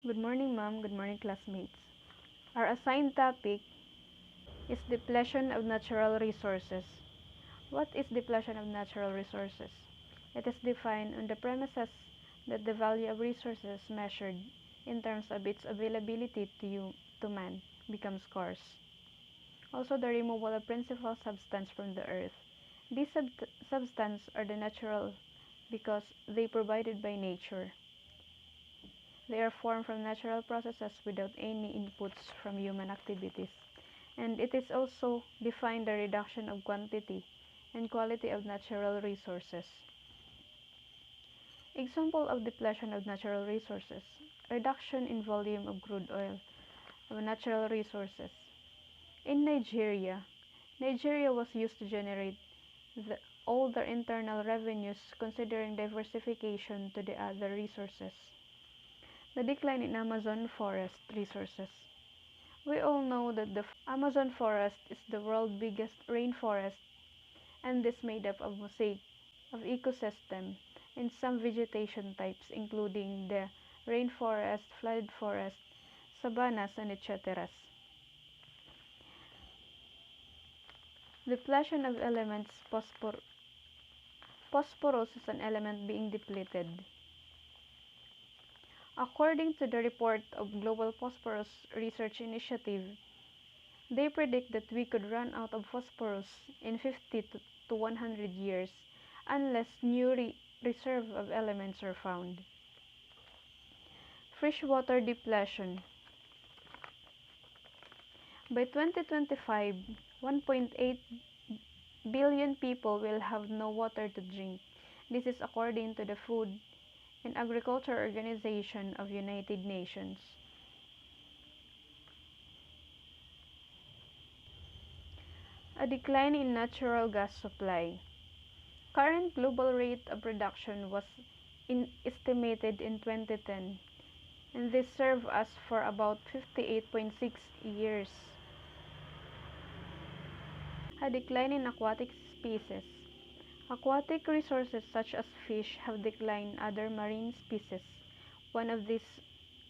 Good morning, ma'am. Good morning, classmates. Our assigned topic is depletion of natural resources. What is depletion of natural resources? It is defined on the premises that the value of resources measured in terms of its availability to man becomes scarce. Also, the removal of principal substance from the earth. These substance are the natural because they provided by nature. They are formed from natural processes without any inputs from human activities. And it is also defined the reduction of quantity and quality of natural resources. Example of depletion of natural resources: reduction in volume of crude oil of natural resources. In Nigeria was used to generate all their internal revenues considering diversification to the other resources. The decline in Amazon forest resources. We all know that the Amazon forest is the world's biggest rainforest and is made up of mosaic of ecosystem and some vegetation types including the rainforest, flooded forest, savannas, and etc. Depletion of elements. Phosphorus is an element being depleted. According to the report of Global Phosphorus Research Initiative, they predict that we could run out of phosphorus in 50 to 100 years unless new reserve of elements are found. Freshwater depletion. By 2025, 1.8 billion people will have no water to drink. This is according to the Food and Agriculture Organization of United Nations. A decline in natural gas supply. Current global rate of production was estimated in 2010, and this served us for about 58.6 years. A decline in aquatic species. Aquatic resources such as fish have declined other marine species. One of these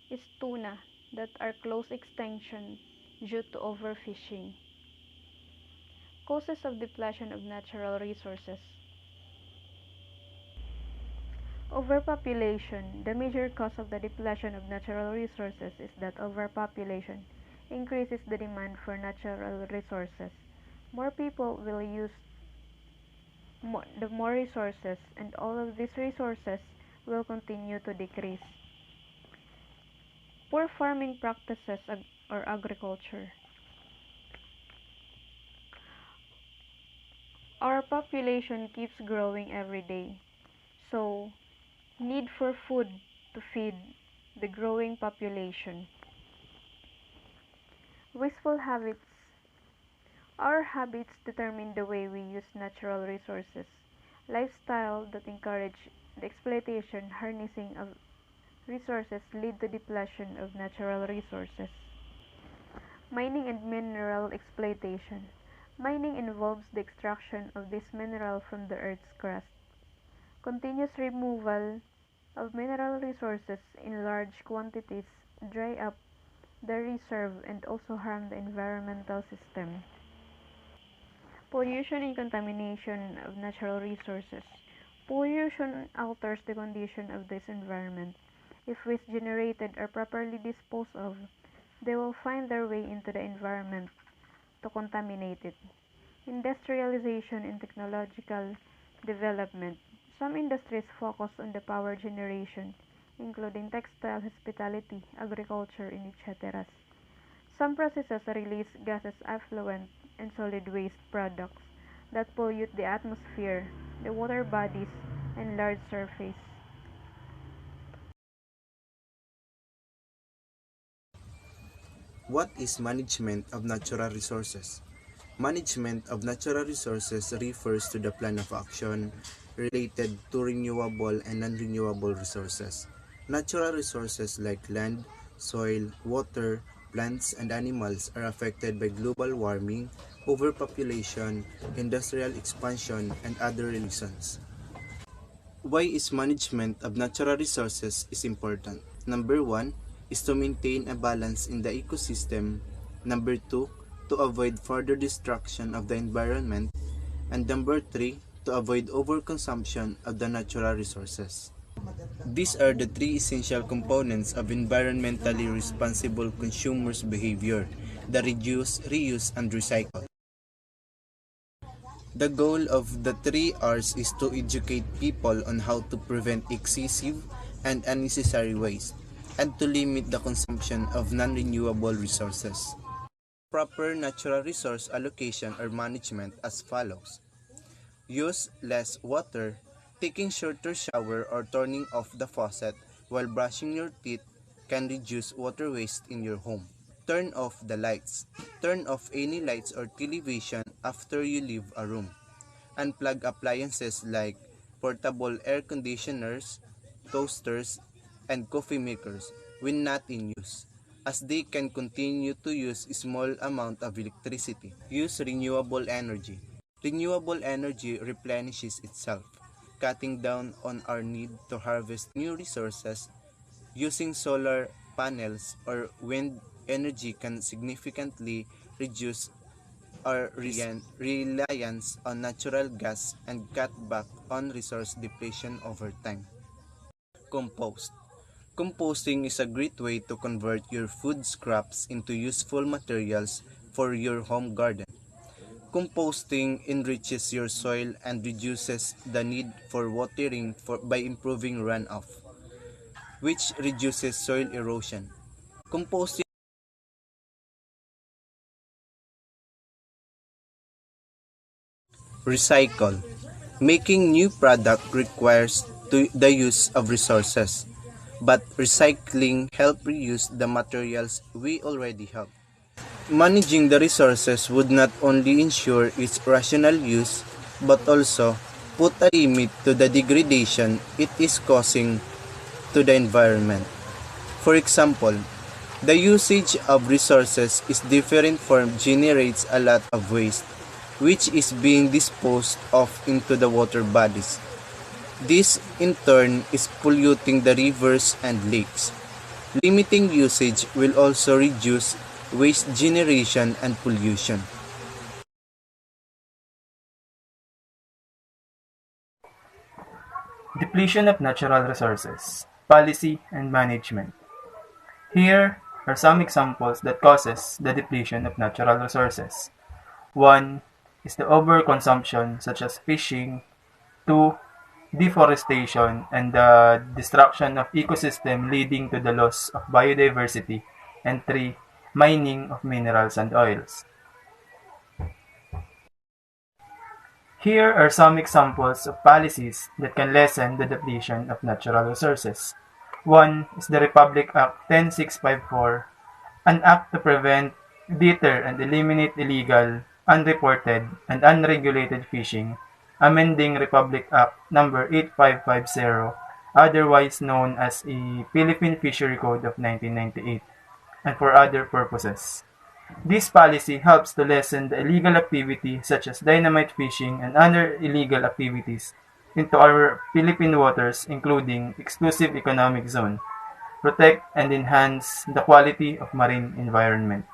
is tuna that are close extinction due to overfishing. Causes of depletion of natural resources. Overpopulation. The major cause of the depletion of natural resources is that overpopulation increases the demand for natural resources. More people will use more resources, and all of these resources will continue to decrease. Poor farming practices or agriculture. Our population keeps growing every day, so need for food to feed the growing population. Wasteful habits. Our habits determine the way we use natural resources. Lifestyle that encourage the exploitation, harnessing of resources lead to depletion of natural resources. Mining and mineral exploitation. Mining involves the extraction of this mineral from the earth's crust. Continuous removal of mineral resources in large quantities dry up the reserve and also harm the environmental system. Pollution and contamination of natural resources. Pollution alters the condition of this environment. If waste generated are properly disposed of, they will find their way into the environment to contaminate it. Industrialization and technological development. Some industries focus on the power generation, including textile, hospitality, agriculture, and etc. Some processes release gases effluent and solid waste products that pollute the atmosphere, the water bodies, and large surface. What is management of natural resources? Management of natural resources refers to the plan of action related to renewable and non-renewable resources. Natural resources like land, soil, water, plants, and animals are affected by global warming, overpopulation, industrial expansion, and other reasons. Why is management of natural resources is important? Number 1, is to maintain a balance in the ecosystem. Number 2, to avoid further destruction of the environment. And number 3, to avoid overconsumption of the natural resources. These are the three essential components of environmentally responsible consumers' behavior: the reduce, reuse, and recycle. The goal of the 3 Rs is to educate people on how to prevent excessive and unnecessary waste and to limit the consumption of non-renewable resources. Proper natural resource allocation or management as follows. Use less water. Taking shorter shower or turning off the faucet while brushing your teeth can reduce water waste in your home. Turn off the lights. Turn off any lights or television after you leave a room. Unplug appliances like portable air conditioners, toasters, and coffee makers when not in use, as they can continue to use a small amount of electricity. Use renewable energy. Renewable energy replenishes itself, cutting down on our need to harvest new resources. Using solar panels or wind energy can significantly reduce our reliance on natural gas and cut back on resource depletion over time. Compost. Composting is a great way to convert your food scraps into useful materials for your home garden. Composting enriches your soil and reduces the need for watering by improving runoff, which reduces soil erosion. Composting Recycle. Making new product requires the use of resources, but recycling helps reuse the materials we already have. Managing the resources would not only ensure its rational use, but also put a limit to the degradation it is causing to the environment. For example, the usage of resources is different from generates a lot of waste, which is being disposed of into the water bodies. This, in turn, is polluting the rivers and lakes. Limiting usage will also reduce waste generation and pollution. Depletion of natural resources, policy and management. Here are some examples that causes the depletion of natural resources. 1 is the overconsumption such as fishing, 2 deforestation and the destruction of ecosystem leading to the loss of biodiversity, and 3 mining of minerals and oils. Here are some examples of policies that can lessen the depletion of natural resources. 1 is the Republic Act 10654, an act to prevent, deter, and eliminate illegal, unreported, and unregulated fishing, amending Republic Act No. 8550, otherwise known as the Philippine Fishery Code of 1998, and for other purposes. This policy helps to lessen the illegal activity such as dynamite fishing and other illegal activities into our Philippine waters, including exclusive economic zone, protect and enhance the quality of marine environment.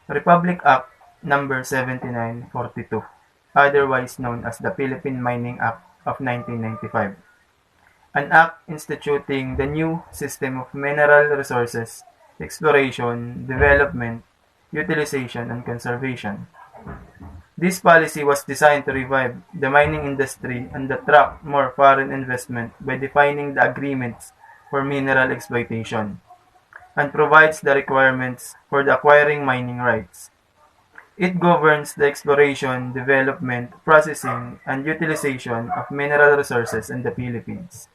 Republic Act No. 7942, otherwise known as the Philippine Mining Act of 1995, an act instituting the new system of mineral resources exploration, development, utilization, and conservation. This policy was designed to revive the mining industry and attract more foreign investment by defining the agreements for mineral exploitation, and provides the requirements for the acquiring mining rights. It governs the exploration, development, processing, and utilization of mineral resources in the Philippines.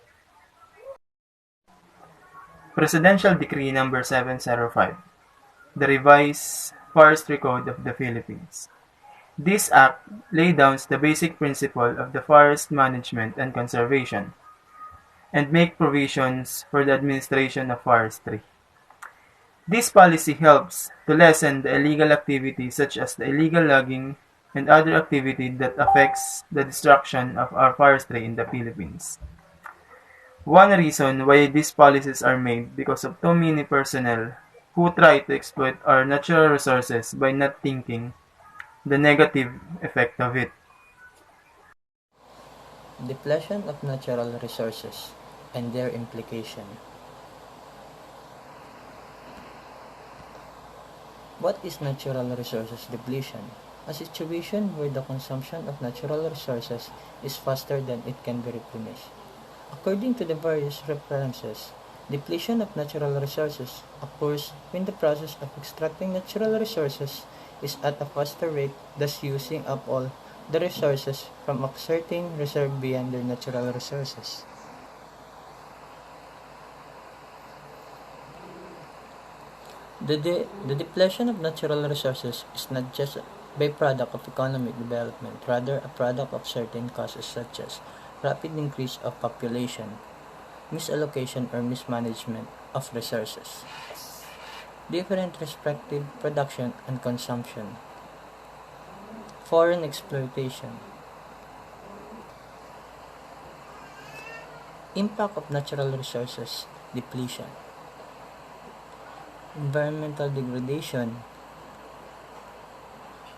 Presidential Decree No. 705, the Revised Forestry Code of the Philippines. This act lays down the basic principle of the forest management and conservation, and make provisions for the administration of forestry. This policy helps to lessen the illegal activities such as the illegal logging and other activity that affects the destruction of our forestry in the Philippines. One reason why these policies are made because of too many personnel who try to exploit our natural resources by not thinking the negative effect of it. Depletion of natural resources and their implication. What is natural resources depletion? A situation where the consumption of natural resources is faster than it can be replenished. According to the various references, depletion of natural resources occurs when the process of extracting natural resources is at a faster rate, thus using up all the resources from a certain reserve beyond their natural resources. The depletion of natural resources is not just a byproduct of economic development, rather a product of certain causes such as rapid increase of population, misallocation or mismanagement of resources, different respective production and consumption, foreign exploitation, impact of natural resources depletion, environmental degradation,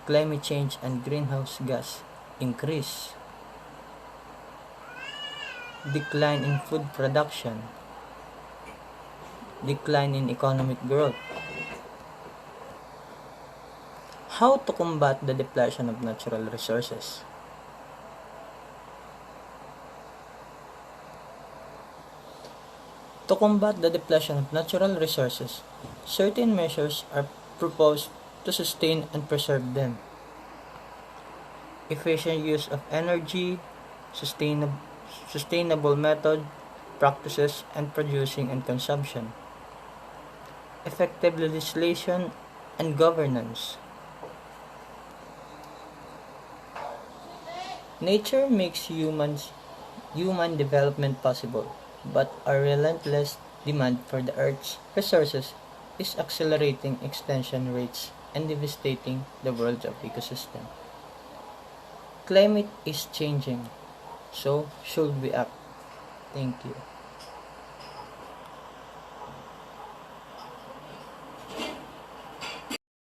climate change and greenhouse gas increase, decline in food production, decline in economic growth. How to combat the depletion of natural resources? To combat the depletion of natural resources, certain measures are proposed to sustain and preserve them. Efficient use of energy, sustainable method, practices, and producing and consumption. Effective legislation and governance. Nature makes human development possible, but our relentless demand for the Earth's resources is accelerating extinction rates and devastating the world's ecosystem. Climate is changing, so should we act? Thank you.